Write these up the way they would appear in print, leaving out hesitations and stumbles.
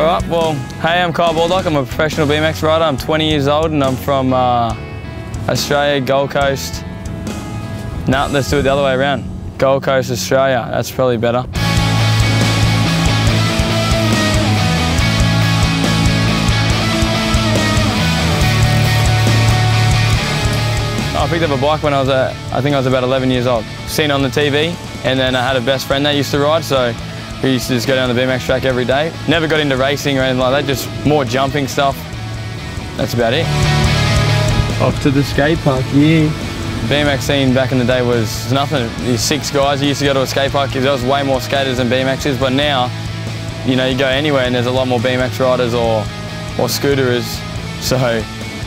Alright, well, hey, I'm Kyle Baldock. I'm a professional BMX rider. I'm 20 years old and I'm from Australia, Gold Coast. No, let's do it the other way around. Gold Coast, Australia. That's probably better. I picked up a bike when I think I was about 11 years old. Seen it on the TV, and then I had a best friend that used to ride, so we used to just go down the BMX track every day. Never got into racing or anything like that, just more jumping stuff. That's about it. Off to the skate park, yeah. BMX scene back in the day was nothing. These 6 guys, you used to go to a skate park because there was way more skaters than BMXers, but now, you know, you go anywhere and there's a lot more BMX riders or scooterers. So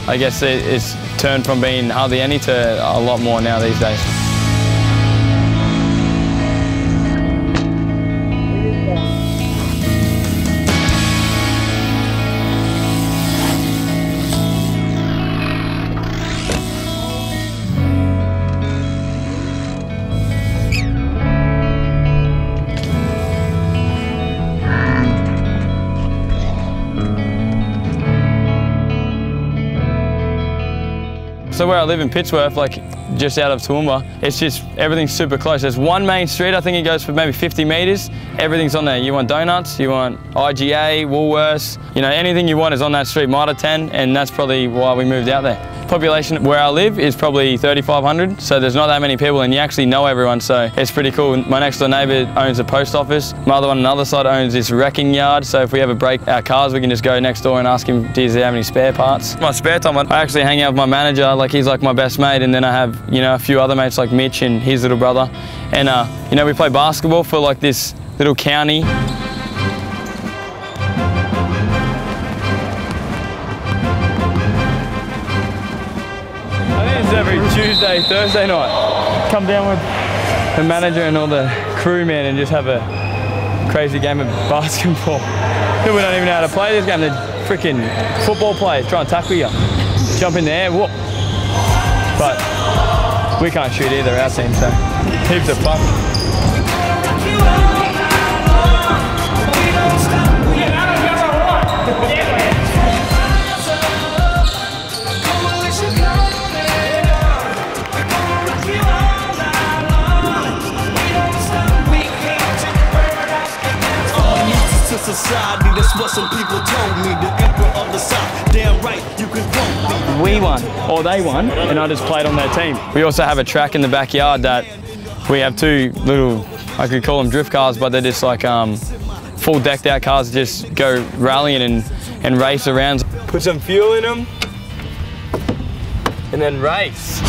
I guess it's turned from being hardly any to a lot more now these days. So where I live in Pittsworth, like just out of Toowoomba, it's just, everything's super close. There's one main street, I think it goes for maybe 50 metres. Everything's on there. You want donuts, you want IGA, Woolworths, you know, anything you want is on that street, Mitre 10, and that's probably why we moved out there. Population where I live is probably 3,500, so there's not that many people and you actually know everyone, so it's pretty cool. My next door neighbour owns a post office. My other one on the other side owns this wrecking yard, so if we ever break our cars, we can just go next door and ask him, does he have any spare parts? My spare time, I actually hang out with my manager, like he's like my best mate, and then I have, you know, a few other mates like Mitch and his little brother. And, you know, we play basketball for like this little county. Every Tuesday, Thursday night, come down with the manager and all the crew, man, and just have a crazy game of basketball. We don't even know how to play this game. The freaking football players try and tackle you, jump in the air, whoop. But we can't shoot either, our team, so heaps of fun. Society, that's what some people told me. The emperor of the south, damn right, you can quote me. We won, or they won, and I just played on their team. We also have a track in the backyard that we have 2 little, I could call them drift cars, but they're just like full decked out cars that just go rallying and race around. Put some fuel in them, and then race.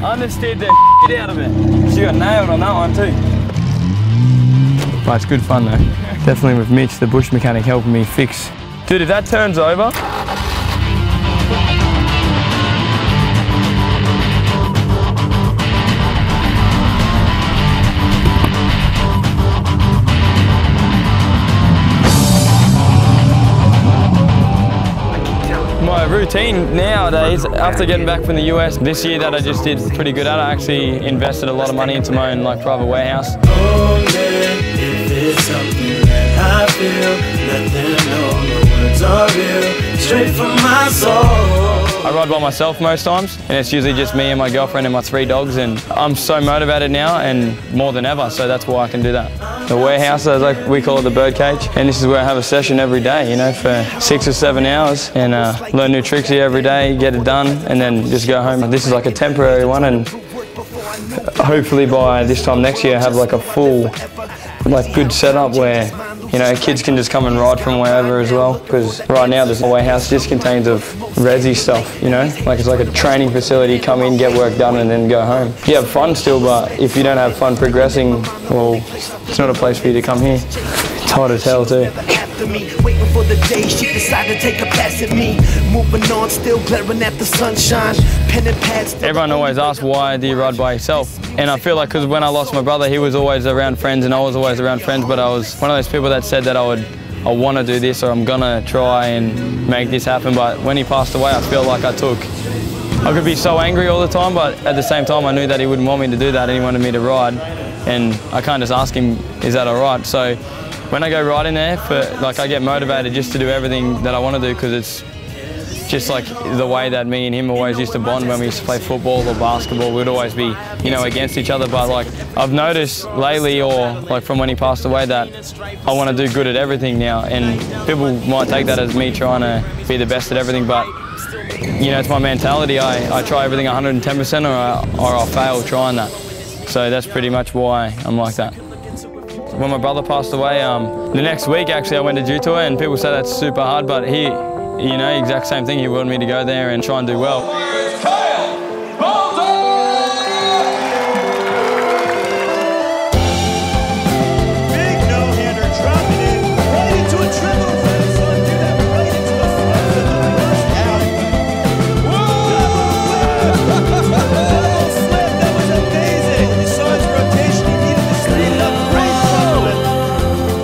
Understeered the shit out of it. She got nailed on that one too. But it's good fun though. Definitely with Mitch, the bush mechanic, helping me fix. Dude, if that turns over, my routine nowadays, after getting back from the US, this year that I just did pretty good at, I actually invested a lot of money into my own like private warehouse. Oh, man, if it's something that I feel, let them know the words are real, straight from my soul. I ride by myself most times, and it's usually just me and my girlfriend and my 3 dogs, and I'm so motivated now and more than ever, so that's why I can do that. The warehouse, as like we call it, the bird cage, and this is where I have a session every day, you know, for 6 or 7 hours, and learn new tricks here every day, get it done, and then just go home. This is like a temporary one, and hopefully by this time next year I have like a full, like good setup where, you know, kids can just come and ride from wherever as well, because right now this warehouse just contains of resi stuff, you know, like it's like a training facility, come in, get work done and then go home. You have fun still, but if you don't have fun progressing, well, it's not a place for you to come here. It's hard as hell too. Waiting for the day she decided to take a pass at me. Moving on, still glaring at the sunshine. Pen and pads. Everyone always asks, why do you ride by yourself? And I feel like because when I lost my brother, he was always around friends and I was always around friends, but I was one of those people that said that I would I want to do this, or I'm gonna try and make this happen. But when he passed away, I felt like I could be so angry all the time, but at the same time I knew that he wouldn't want me to do that and he wanted me to ride, and I can't just ask him, is that all right? So when I go riding there, I get motivated just to do everything that I want to do, because it's just like the way that me and him always used to bond when we used to play football or basketball. We'd always be, against each other. But like I've noticed lately, or like from when he passed away, that I want to do good at everything now. And people might take that as me trying to be the best at everything, but it's my mentality. I try everything 110%, or I'll fail trying that. So that's pretty much why I'm like that. When my brother passed away, the next week actually I went to Juto, and people say that's super hard, but exact same thing. He wanted me to go there and try and do well. Kyle Baldock! Big no-hander, dropping it right into a triple. So do that right into a flip with the reverse out. Whoa! Double flip, that was amazing. You saw his rotation. He needed to stand up. Great front flip.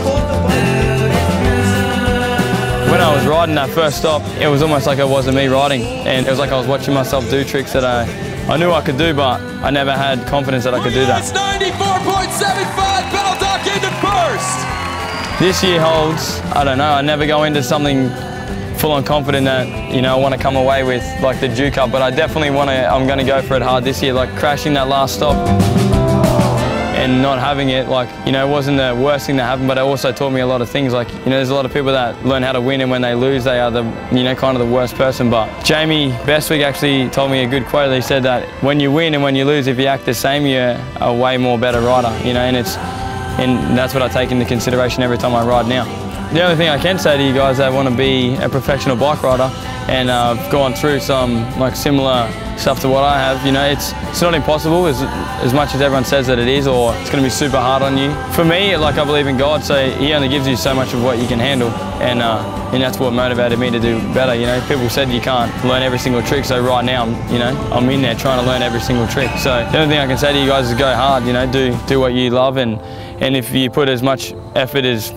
Pulled the button. When I was riding that first stop, it was almost like it wasn't me riding, and it was like I was watching myself do tricks that I knew I could do, but I never had confidence that I could do that. It's 94.75, Baldock into first. This year holds, I don't know, I never go into something full on confident that, I want to come away with like the Duke Cup, but I definitely I'm going to go for it hard this year. Like crashing that last stop and not having it, it wasn't the worst thing that happened, but it also taught me a lot of things. There's a lot of people that learn how to win, and when they lose, they are the, kind of the worst person. But Jamie Bestwick actually told me a good quote. He said that when you win and when you lose, if you act the same, you're a way more better rider, and that's what I take into consideration every time I ride now. The only thing I can say to you guys that want to be a professional bike rider, and I've gone through some similar stuff to what I have, it's not impossible as much as everyone says that it is, or it's going to be super hard on you. For me, I believe in God, so He only gives you so much of what you can handle, and that's what motivated me to do better. People said you can't learn every single trick, so right now, I'm in there trying to learn every single trick. So the only thing I can say to you guys is go hard, do what you love, and if you put as much effort as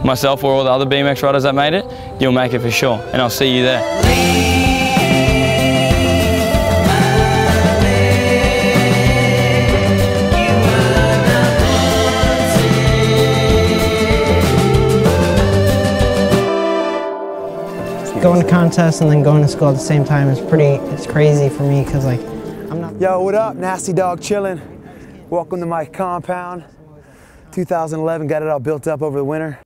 myself or all the other BMX riders that made it, you'll make it for sure, and I'll see you there. Going to contests and then going to school at the same time is it's crazy for me, because I'm not. Yo, what up? Nasty Dog chillin'. Welcome to my compound. 2011, got it all built up over the winter.